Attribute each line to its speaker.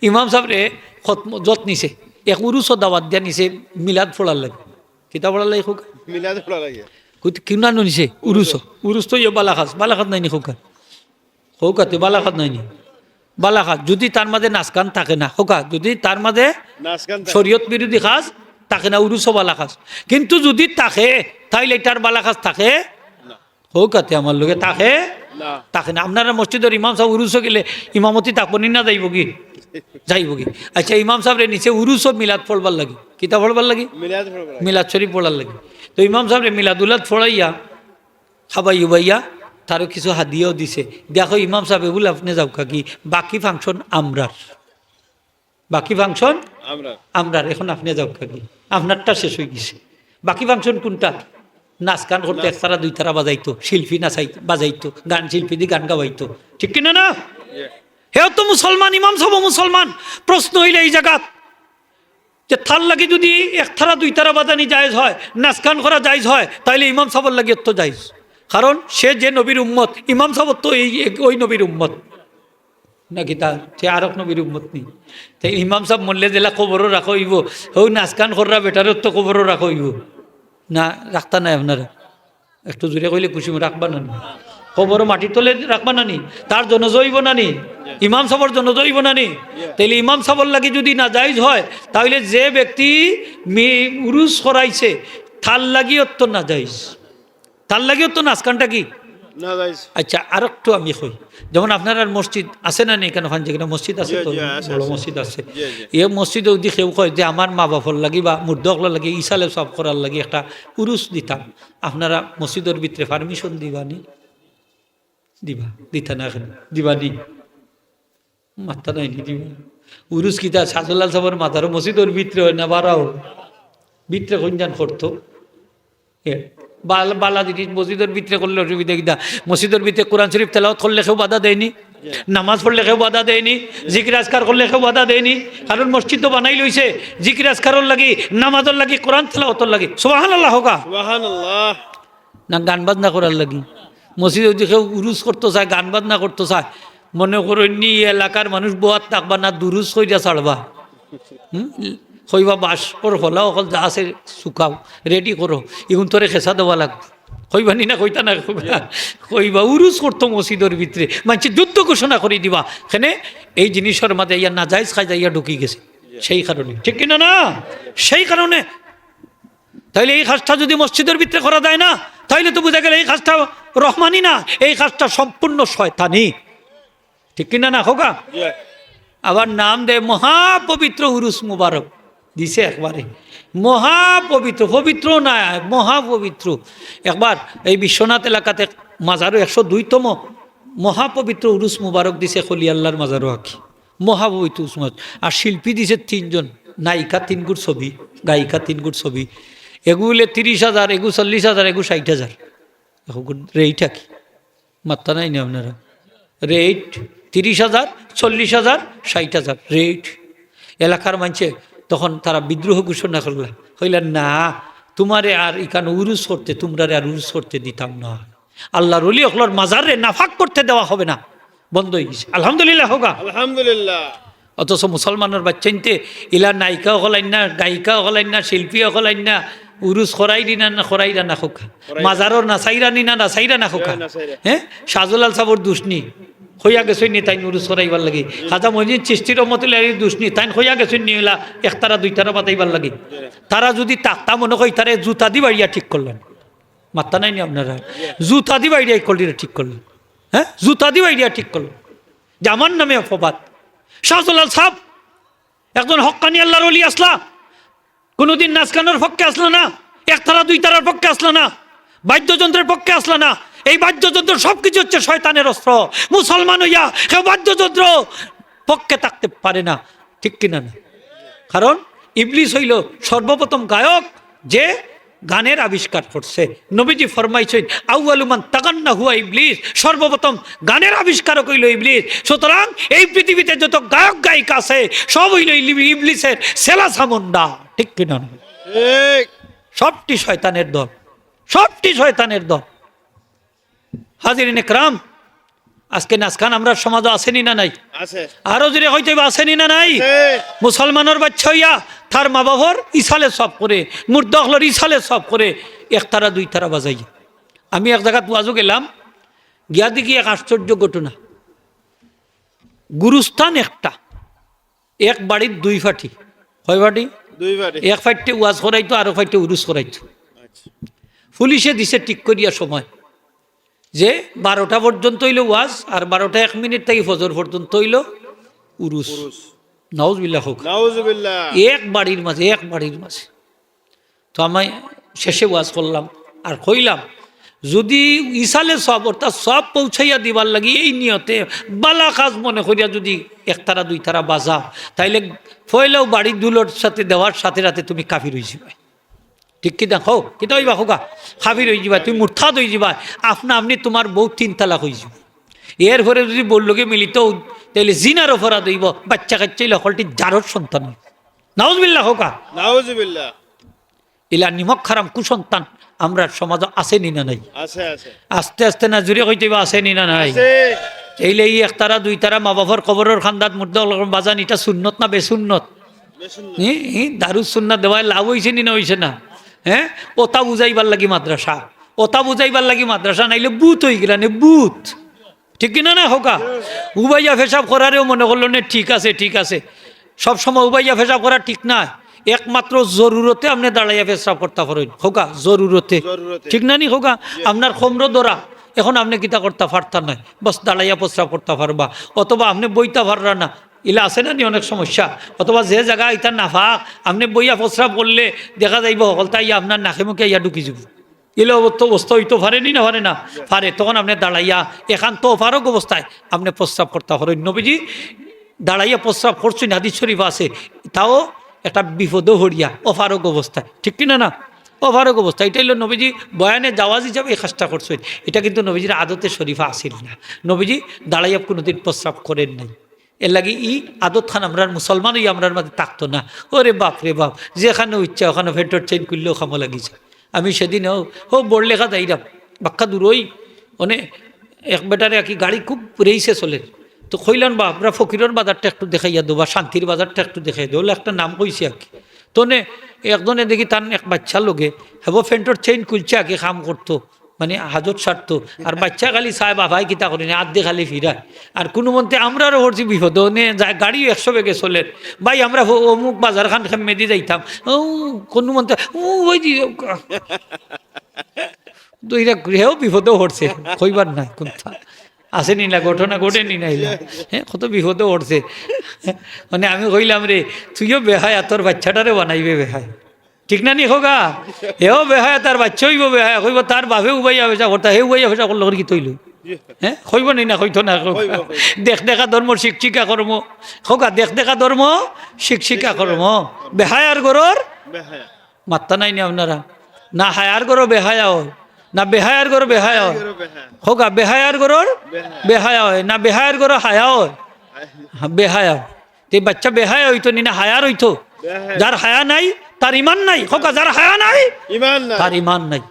Speaker 1: ইমাম সাহেব রে যত নিছে এক উরুস দাওয়াত দিয়া নিছে মিলাদ ফোড়ার লাগে কিতা ফোড়ার লাগে হোক
Speaker 2: মিলাদ পড়া লাগে
Speaker 1: কিনানো নিছে উরুস তো ইয়ে বালাখাত নাই নি হোকাতে বালাখাত নাই নি বালাখাত যদি তার মাঝে নাচগান থাকে না হোকা যদি তার মাঝে
Speaker 2: নাচ গান
Speaker 1: শরীয়ত বিরোধী খাস থাকে না উরুস বালাখাস কিন্তু যদি থাকে তাইলে এটার বালাখাস থাকে
Speaker 2: না
Speaker 1: হোকাতে আমার লোকে থাকে
Speaker 2: না
Speaker 1: তাকে না আপনারা মসজিদের ইমাম সাহেব উরুসও গেলে ইমামতি তাকনি না যাইব কি যাইব কি আচ্ছা ইমাম সাহেবের নিচে উরুসও মিলাদ পড়বার লাগে কিতা পড়বার লাগে
Speaker 2: মিলাদ পড়া লাগে
Speaker 1: মিলাদ শরীফ পড়ার লাগে তো ইমাম সাহেব মিলাদুল্লাদ ফড়াইয়া খাবাই উবাইয়া তারও কিছু হাদিয়াও দিছে দেখো ইমাম সাহেব বলে আপনি যাও কি বাকি ফাংশন আমরার আমরার এখন আপনি যাও কি আপনারটা শেষ হয়ে গেছে বাকি ফাংশন কোনটা নাচ গান করতে এক তারা দুই তারা বাজাইতো শিল্পী বাজাইতো গান শিল্পী দিয়ে গান গাওয়াইতো ঠিক কিনা না হেও তো মুসলমান ইমাম সাহেব মুসলমান প্রশ্ন হইলে এই জায়গা যে থাল লাগে যদি এক তারা দুই তারা বাজানি জায়েজ হয় নাচ গান করা জায়েজ হয় তাইলে ইমাম সাহেবের লাগে তো জায়েজ কারণ সে যে নবীর উম্মত ইমাম সাহেব তো ওই নবীর উম্মত নাকি তার সে আরক নবীর উম্মত নেই তাই ইমাম সাহেব মরলে জেলা কবরও রাখো হইব ওই নাচ গান করা বেটারও তো কবরও রাখো হইব না রাখতা নাই আপনারা একটু জোরে কইলে খুশি রাখবা না কবর মাটি তোলে রাখবা নানি তার জন্য জইব নানি ইমাম সাহেবের জন্য জইব নানি তাইলে ইমাম সাহেবের লাগে যদি না জায়েজ হয় তাহলে যে ব্যক্তি উরুস করাইছে থাল লাগিও তো না জায়েজ তার লাগেও তো নাচকানটা কি
Speaker 2: না যাইস
Speaker 1: আচ্ছা আর একটু আমি কই যেমন আপনার আর মসজিদ আছে না নেই কেন যেখানে মসজিদ আছে তো বড় মসজিদ আছে এই মসজিদে যদি কেউ কয় যে আমার মা বাপর লাগি বা মুর্দকল লাগি ইসালে সব করার লাগি একটা উরুস দিতাম আপনারা মসজিদের ভিতরে পারমিশন দিবানি দিতা না এখন দিবানি মাথা নাই দিবা উরুস কিতা সাজুল্লাল সাহেবের মাথারও মসজিদের ভিতরে হয় না বাড়াও ভিতরে কঞ্জান করতো বালা জিনিস মসজিদের ভিতরে করলে অসুবিধা কিনা মসজিদের ভিতরে কোরআন শরীফ তেলাওয়াত করলে কেউ বাধা দেয়নি নামাজ পড়লে কেউ বাধা দেয়নি জিকির আজকার করলে কেউ বাধা দেয়নি কারণ মসজিদ তো বানাই লইছে জিকির আজকারর লাগি নামাজের লাগি কোরআন তেলাওয়াতর লাগি সুবহানাল্লাহ হোকা
Speaker 2: সুবহানাল্লাহ
Speaker 1: না গান বাজনা করার লাগি মসজিদে যদি কেউ উরুস করতে চায় গান বাজনা করতে চায় মনে করেন নি এলাকার মানুষ বোয়াত থাকবা না দুরুস কইরা ছাড়বা কইবা বাস ওর হলা অকল যা আছে শুকাও রেডি করো এখন তোরে খেসা দেওয়া লাগবে কইবা নি না কইতা না কইবা উরুস করতো মসজিদের ভিতরে মানুষ যুদ্ধ ঘোষণা করে দিবা এখানে এই জিনিসের মাঝে ইয়া নাজাইজ খাই যাইয়া ঢুকি গেছে সেই কারণে ঠিক কিনা না সেই কারণে তাইলে এই কাজটা যদি মসজিদের ভিতরে করা যায় না তাইলে তো বোঝা গেল এই কাজটা রহমানি না এই কাজটা সম্পূর্ণ শয়তানি ঠিক কিনা না হোকা আবার নাম দেয় মহাপবিত্র উরুস মুবারক দিছে একবারে মহাপবিত্র পবিত্র না মহাপবিত্র একবার এই বিশ্বনাথ এলাকাতে মাজারও 102তম মহাপবিত্র উরুস মুবারক দিছে খলি আল্লাহর মাজারও আঁকি মহাপবিত্র উরুস মুবারক আর শিল্পী দিছে 3 জন নায়িকা 3 গুণ ছবি গায়িকা 3 গুণ ছবি এগুলো 30,000 এগু 40,000 এগু 60,000 রেট কি মাত্রা নাই না আপনারা রেট 30,000 40,000 60,000 রেট এলাকার মানুষে তখন তারা বিদ্রোহ ঘোষণা করলা হইলেন না তোমারে আর এখানে উরুস করতে তোমরা আর উরুস করতে দিতাম না আল্লাহর ওলি অকলর মাজারে নাফাক করতে দেওয়া হবে না বন্ধ হয়ে গেছে আলহামদুলিল্লাহ হোক
Speaker 2: আলহামদুলিল্লাহ
Speaker 1: অথচ মুসলমানের বাচ্চাইতে ইলা নায়িকা হলাইন না গায়িকা হলাইন না শিল্পী হলাইন না উরুস খরাই দিনা না খরাইরা না খোকা মাজারর না সাইরা নি না সাইরা না খোকা হ্যাঁ শাহজুলাল সাবর দুষ্নি হইয়া গেছই নি তাই উরুস করাইবার লাগে খাজা মজিদ চিস্তির মতলে দুষ্নি তাই হইয়া গেছই নি এলা একতারা দুইতারা বাতাইবার লাগে তারা যদি তাক্তা মনে কই তারে জুতা দি বাড়িয়া ঠিক করলেন মাত্তা নাই নি আপনারা জুতা দি বাড়িয়া করলে ঠিক করলেন হ্যাঁ জুতা দি বাড়িয়া ঠিক করলেন যে আমার নামে অপবাদ শাহজুলাল সাহেব একজন হক্কানি আল্লাহর ওলি আসলা কোনোদিন নাচ গানের পক্ষে আসলো না একতারা দুই তারার পক্ষে আসলো না বাদ্যযন্ত্রের পক্ষে আসলো না এই বাদ্যযন্ত্র সবকিছু হচ্ছে শয়তানের অস্ত্র মুসলমান হইয়া কেউ বাদ্যযন্ত্র পক্ষে থাকতে পারে না ঠিক কিনা না কারণ ইবলিস হইল সর্বপ্রথম গায়ক যে গানের আবিষ্কার করছে নবীজি ফরমাইছেন আউয়ালু মান তাগান্না হুয়া ইবলিস সর্বপ্রথম গানের আবিষ্কারক হইল ইবলিস সুতরাং এই পৃথিবীতে যত গায়ক গায়িকা আছে সব হইল ইবলিসের সেলা সামুন্ডা ঠিক কিনা না সবটি শয়তানের দল সবটি শয়তানের দল হাজিরিন ইকরাম আজকে নাচখান আমরা সমাজও আসেনি না নাই?
Speaker 2: আছে
Speaker 1: আরো যদি হইতে আসেনি না নাই?
Speaker 2: আছে
Speaker 1: মুসলমানের বাচ্চা হইয়া তার মা বাবার ইসালে সব করে, মুর্দখলর ইসালে সব করে, একতারা দুই তারা বাজাই। আমি এক জায়গাত ওয়াজও গেলাম, গিয়া দেখি এক আশ্চর্য ঘটনা। গুরুস্থান একটা, এক বাড়ির দুই ফাটি, হয় ফাটি,
Speaker 2: দুই বাড়ি
Speaker 1: এক ফাইটে ওয়াজ করাইতো, আরো ফাইটে উরুস করাইতো।
Speaker 2: আচ্ছা
Speaker 1: পুলিশে দিছে ঠিক করিয়া সময় যে 12টা পর্যন্ত হইল ওয়াজ, আর 12টা 1 মিনিট থেকে ফজর পর্যন্ত হইল উরুস।
Speaker 2: পুরুষ
Speaker 1: নাউজুবিল্লাহ হোক।
Speaker 2: নাউজুবিল্লাহ
Speaker 1: এক বাড়ির মাঝে তো আমি শেষে ওয়াজ করলাম আর কইলাম, যদি ইসালে সব অর্থাৎ সব পৌঁছাইয়া দিবার লাগি এই নিয়তে বালা কাজ মনে করিয়া যদি একতারা দুই তারা বাজা, তাইলে ফয়লাও বাড়ির দুলোর সাথে দেওয়ার সাথে সাথে তুমি কাফির হয়ে যাবে। ঠিক কি দেখো কিতা হইবা হোকা, কাফির হয়ে যাবা, তুমি মুরতাদ হয়ে যাবা, আপনি তোমার বউ 3 তালাক হয়ে যাবে। এরপরে যদি বললোকে মিলিত তাইলে জিনার অপরাধ হইব, বাচ্চা কাচ্চাই লকলটি জারর সন্তান। নাউজুবিল্লাহ হোকা।
Speaker 2: নাউজুবিল্লাহ
Speaker 1: ইলা নিমক খারাম কুসন্তান আমরা সমাজ আসেনি না নাই?
Speaker 2: আছে আছে
Speaker 1: আস্তে আস্তে না জুড়ে কইতে আসেনি না নাই?
Speaker 2: আছে
Speaker 1: এইলে এই একতারা দুই তারা মা বাবার কবরের খান্দাত মুর্দা বাজান, এটা সুন্নত না বেসুন্নত?
Speaker 2: বেশুন
Speaker 1: দারুস সুন্নাত দেওয়ায় লাভ হয়েছে নি না হয়েছে না? হ্যাঁ, ওটা বুঝাইবার লাগি মাদ্রাসা, ওটা বুঝাইবার লাগি মাদ্রাসা, নাইলে বুথ হয়ে গেল না বুথ। ঠিক কিনা না হোকা? উবাইয়া ফেসাব করারেও মনে করলো না ঠিক আছে ঠিক আছে, সবসময় উবাইয়া ফেসাব করা ঠিক না, একমাত্র জরুরতে আপনি দাঁড়াইয়া পেশাব করতে পারেন হোকা, জরুরতে।
Speaker 2: জরুরতে।
Speaker 1: ঠিক না নি হোকা? আপনার খমর ধরা, এখন আপনি কিতা করতে পারতাম না, বস দাঁড়াইয়া প্রস্রাব করতে পারবা, অথবা আপনি বইতে পাররা না, ইলা আছে না নি অনেক সমস্যা। অথবা যে জায়গা ইটা নাফাক, আপনি বইয়া প্রস্রাব করলে দেখা যাইব হলতা ইয়া আপনার নাকে মুখে ইয়া ঢুকি যাব। এলে অবস্থা হইতো পারেনি না পারে না পারে, তখন আপনি দাঁড়াইয়া একান্ত অপারক অবস্থায় আপনি প্রস্রাব করতে পারেন। নবীজি দাঁড়াইয়া প্রস্রাব করছেন, হাদিস শরীফ আছে, তাও একটা বিপদ হরিয়া অপারক অবস্থায়। ঠিক কিনা না? অপারক অবস্থা। এটা হলো নবীজি বয়ানে জাওয়াজ হিসাবে এই কাজটা করছেন। এটা কিন্তু নবীজির আদতে শরীফা আসিল না। নবীজি দাঁড়াইয়া কোনোদিন প্রস্রাব করেন নাই। এর লাগে আদত খান আমরার মুসলমানই আমরার মাঝে থাকতো না। ওরে বাপ রে বাপ, যেখানে ইচ্ছা ওখানে ফেন্টর চেন করলেও খামো লাগিছে। আমি সেদিন হো বোর্ড লেখা যাইরাম বাক্কা দূরই মানে এক বেটারে আর কি গাড়ি খুব রেইসে চলে, তো কইলাম বা আমরা ফকিরের বাজারটা একটু দেখাইয়া দেবো বা শান্তির বাজারটা একটু দেখাই দেবো, একটা নাম কইছে আর কি। তো একজনে দেখি তার এক বাচ্চা লোকে হেবো ফেন্টর চেইন খুলছে আর কি, কাম করতো মানে হাজত সারত, আর বাচ্চা খালি সাহেব আভাই কিতা করি না আধে খালি ফিরায়। আর কোনো মন্ত্রে আমরারও হরছি বিপদ যায়, গাড়িও 100 বেগে চলে। ভাই আমরা অমুক বাজার খান মেদি যাইতাম, ও কোনো মন্ত্রে ওই দুইটা গৃহেও বিপদেও হরছে, কইবার নাই কোনটা আসেনি না, ঘটনা ঘটেনি না এলা। হ্যাঁ, কত বিপদেও হরছে। মানে আমি কইলাম রে তুইও বেহায়, তোর বাচ্চাটারে বানাইবে বেহায়। ঠিক না নি হোগা? হেও বেহায়, তার বাচ্চা হইব বেহায়, কইব তার বাপে উবাইয়া ভেসা করতা, হে উবাইয়া ভেসা করলো কি তৈল। হ্যাঁ, হইব নি না? হইতো না। দেখ দেখা ধর্ম শিক্ষিকা কর্ম হোগা, দেখ দেখা ধর্ম শিক্ষিকা কর্ম। বেহায়ার গরর
Speaker 2: বেহায়া
Speaker 1: মাত্তা নাই নি আপনারা? না হায়ার গরো বেহায়া হয়, না বেহায়ার গরো বেহায়া হয় হোগা, বেহায়ার গরর বেহায়া হয়, না বেহায়ার গরো হায়া হয়। বেহায়া তে বাচ্চা বেহায়া হইতো নি না হায়ার হইতো? যার হায়া নাই তার ইমান নাই হোগা, যার হায়া নাই
Speaker 2: ইমান না
Speaker 1: তার ইমান নাই।